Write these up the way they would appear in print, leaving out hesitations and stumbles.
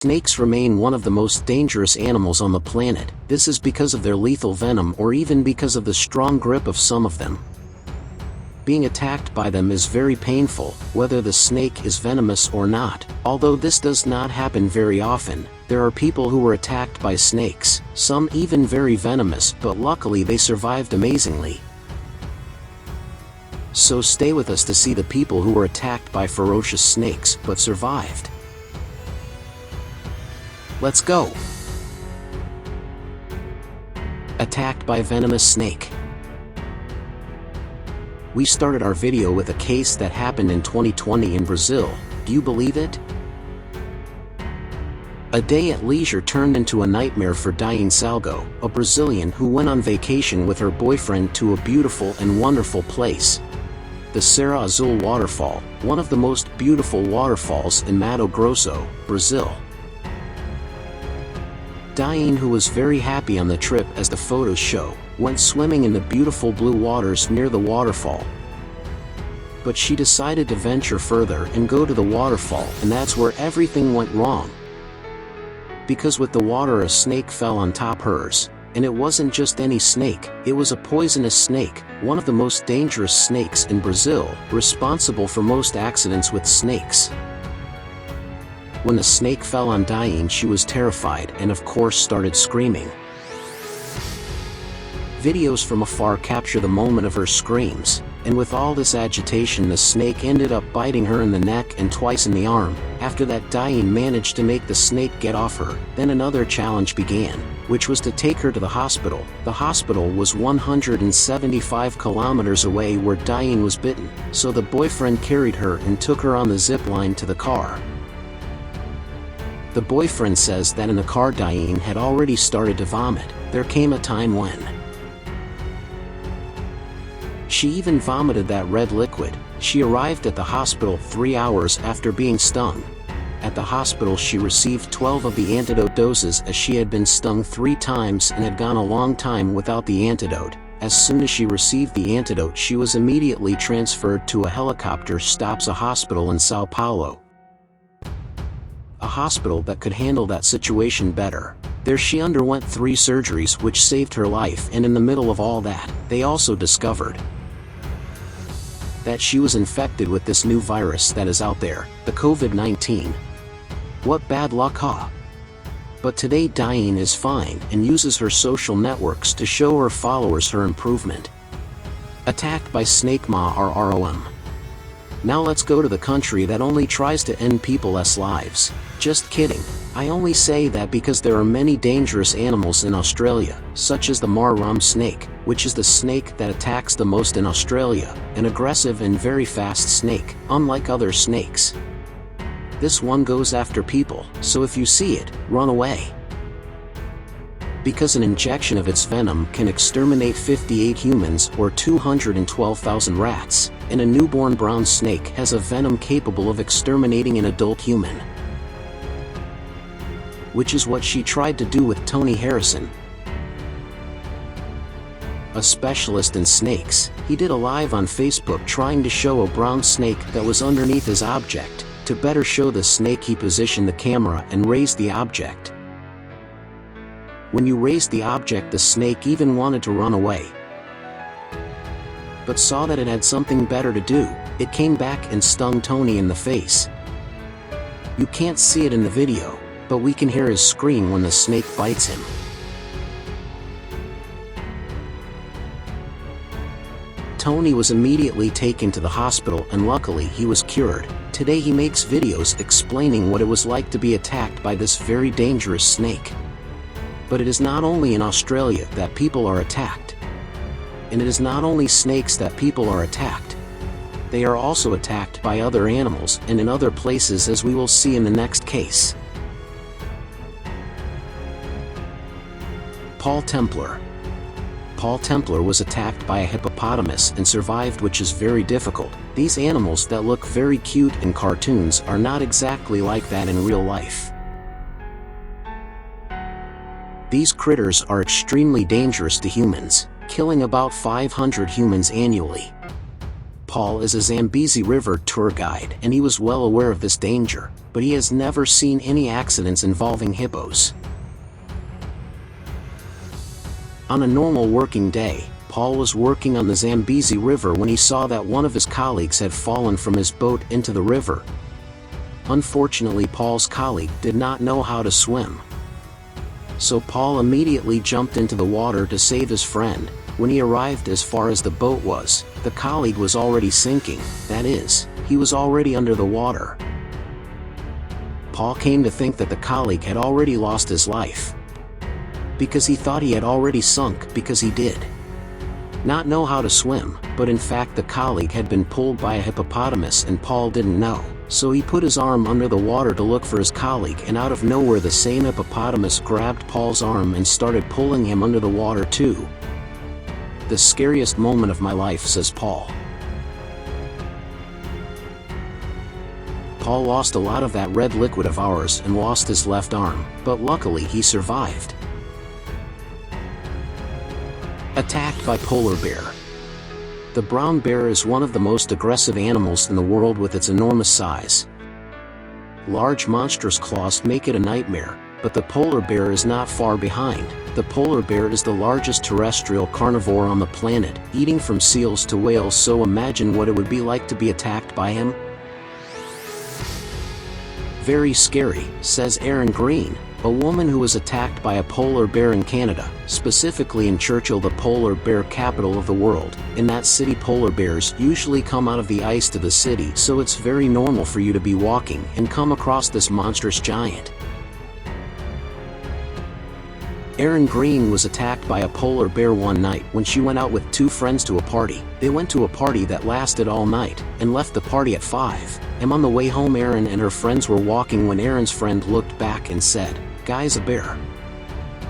Snakes remain one of the most dangerous animals on the planet. This is because of their lethal venom or even because of the strong grip of some of them. Being attacked by them is very painful, whether the snake is venomous or not. Although this does not happen very often, there are people who were attacked by snakes, some even very venomous, but luckily they survived amazingly. So stay with us to see the people who were attacked by ferocious snakes but survived. Let's go! Attacked by venomous snake. We started our video with a case that happened in 2020 in Brazil. Do you believe it? A day at leisure turned into a nightmare for Diane Salgo, a Brazilian who went on vacation with her boyfriend to a beautiful and wonderful place. The Serra Azul waterfall, one of the most beautiful waterfalls in Mato Grosso, Brazil. Diane, who was very happy on the trip as the photos show, went swimming in the beautiful blue waters near the waterfall. But she decided to venture further and go to the waterfall, and that's where everything went wrong. Because with the water a snake fell on top hers, and it wasn't just any snake, it was a poisonous snake, one of the most dangerous snakes in Brazil, responsible for most accidents with snakes. When the snake fell on Diane, she was terrified and of course started screaming. Videos from afar capture the moment of her screams, and with all this agitation the snake ended up biting her in the neck and twice in the arm. After that, Diane managed to make the snake get off her. Then another challenge began, which was to take her to the hospital. The hospital was 175 kilometers away where Diane was bitten, so the boyfriend carried her and took her on the zip line to the car. The boyfriend says that in the car Diane had already started to vomit. There came a time when she even vomited that red liquid. She arrived at the hospital 3 hours after being stung. At the hospital she received 12 of the antidote doses as she had been stung 3 times and had gone a long time without the antidote. As soon as she received the antidote she was immediately transferred to a helicopter stops a hospital in Sao Paulo. A hospital that could handle that situation better. There she underwent 3 surgeries which saved her life, and in the middle of all that, they also discovered that she was infected with this new virus that is out there, the COVID-19. What bad luck, huh? But today Diane is fine and uses her social networks to show her followers her improvement. Attacked by snake ma RROM. Now let's go to the country that only tries to end people's lives. Just kidding. I only say that because there are many dangerous animals in Australia, such as the Marram snake, which is the snake that attacks the most in Australia, an aggressive and very fast snake, unlike other snakes. This one goes after people, so if you see it, run away. Because an injection of its venom can exterminate 58 humans or 212,000 rats, and a newborn brown snake has a venom capable of exterminating an adult human. Which is what she tried to do with Tony Harrison, a specialist in snakes. He did a live on Facebook trying to show a brown snake that was underneath his object. To better show the snake he positioned the camera and raised the object. When you raised the object the snake even wanted to run away, but saw that it had something better to do. It came back and stung Tony in the face. You can't see it in the video, but we can hear his scream when the snake bites him. Tony was immediately taken to the hospital and luckily he was cured. Today he makes videos explaining what it was like to be attacked by this very dangerous snake. But it is not only in Australia that people are attacked. And it is not only snakes that people are attacked. They are also attacked by other animals and in other places, as we will see in the next case. Paul Templar. Paul Templar was attacked by a hippopotamus and survived, which is very difficult. These animals that look very cute in cartoons are not exactly like that in real life. These critters are extremely dangerous to humans, killing about 500 humans annually. Paul is a Zambezi River tour guide and he was well aware of this danger, but he has never seen any accidents involving hippos. On a normal working day, Paul was working on the Zambezi River when he saw that one of his colleagues had fallen from his boat into the river. Unfortunately, Paul's colleague did not know how to swim. So Paul immediately jumped into the water to save his friend. When he arrived as far as the boat was, the colleague was already sinking, that is, he was already under the water. Paul came to think that the colleague had already lost his life, because he thought he had already sunk because he did not know how to swim, but in fact the colleague had been pulled by a hippopotamus and Paul didn't know. So he put his arm under the water to look for his colleague, and out of nowhere the same hippopotamus grabbed Paul's arm and started pulling him under the water too. The scariest moment of my life, says Paul. Paul lost a lot of that red liquid of ours and lost his left arm, but luckily he survived. Attacked by polar bear. The brown bear is one of the most aggressive animals in the world with its enormous size. Large monstrous claws make it a nightmare, but the polar bear is not far behind. The polar bear is the largest terrestrial carnivore on the planet, eating from seals to whales, so imagine what it would be like to be attacked by him. Very scary, says Erin Green, a woman who was attacked by a polar bear in Canada, specifically in Churchill, the polar bear capital of the world. In that city, polar bears usually come out of the ice to the city, so it's very normal for you to be walking and come across this monstrous giant. Erin Green was attacked by a polar bear one night when she went out with two friends to a party. They went to a party that lasted all night, and left the party at 5 am. On the way home, Erin and her friends were walking when Erin's friend looked back and said, "Guys, a bear."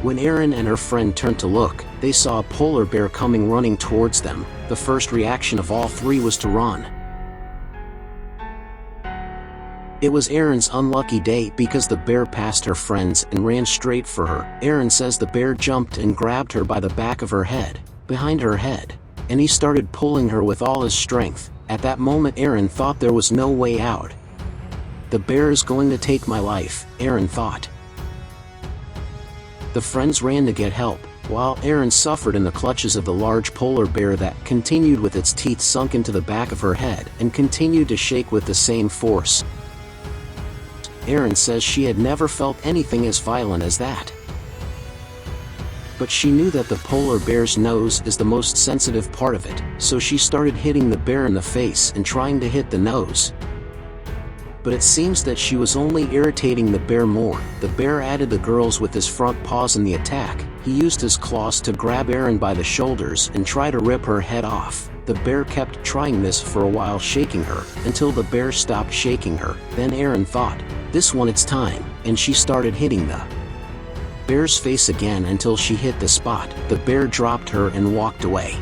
When Erin and her friend turned to look, they saw a polar bear coming running towards them. The first reaction of all three was to run. It was Erin's unlucky day because the bear passed her friends and ran straight for her. Erin says the bear jumped and grabbed her by the back of her head, behind her head, and he started pulling her with all his strength. At that moment Erin thought there was no way out. The bear is going to take my life, Erin thought. The friends ran to get help, while Erin suffered in the clutches of the large polar bear that continued with its teeth sunk into the back of her head and continued to shake with the same force. Erin says she had never felt anything as violent as that. But she knew that the polar bear's nose is the most sensitive part of it, so she started hitting the bear in the face and trying to hit the nose. But it seems that she was only irritating the bear more. The bear added the girls with his front paws in the attack. He used his claws to grab Erin by the shoulders and try to rip her head off. The bear kept trying this for a while, shaking her, until the bear stopped shaking her. Then Erin thought, "This one, it's time," and she started hitting the bear's face again until she hit the spot. The bear dropped her and walked away.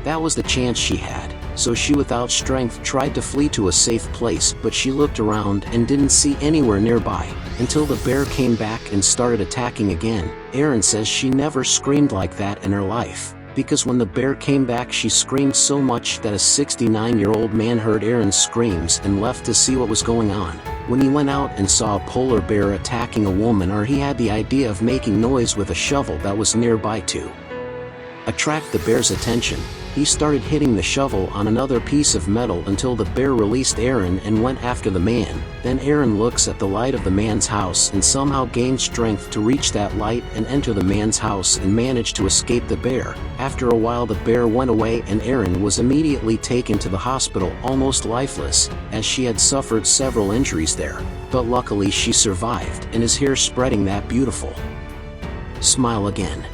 That was the chance she had, so she without strength tried to flee to a safe place, but she looked around and didn't see anywhere nearby, until the bear came back and started attacking again. Erin says she never screamed like that in her life, because when the bear came back she screamed so much that a 69-year-old man heard Erin's screams and left to see what was going on. When he went out and saw a polar bear attacking a woman, or he had the idea of making noise with a shovel that was nearby to attract the bear's attention, he started hitting the shovel on another piece of metal until the bear released Erin and went after the man. Then Erin looks at the light of the man's house and somehow gained strength to reach that light and enter the man's house and managed to escape the bear. After a while the bear went away and Erin was immediately taken to the hospital almost lifeless, as she had suffered several injuries there. But luckily she survived and is here spreading that beautiful smile again.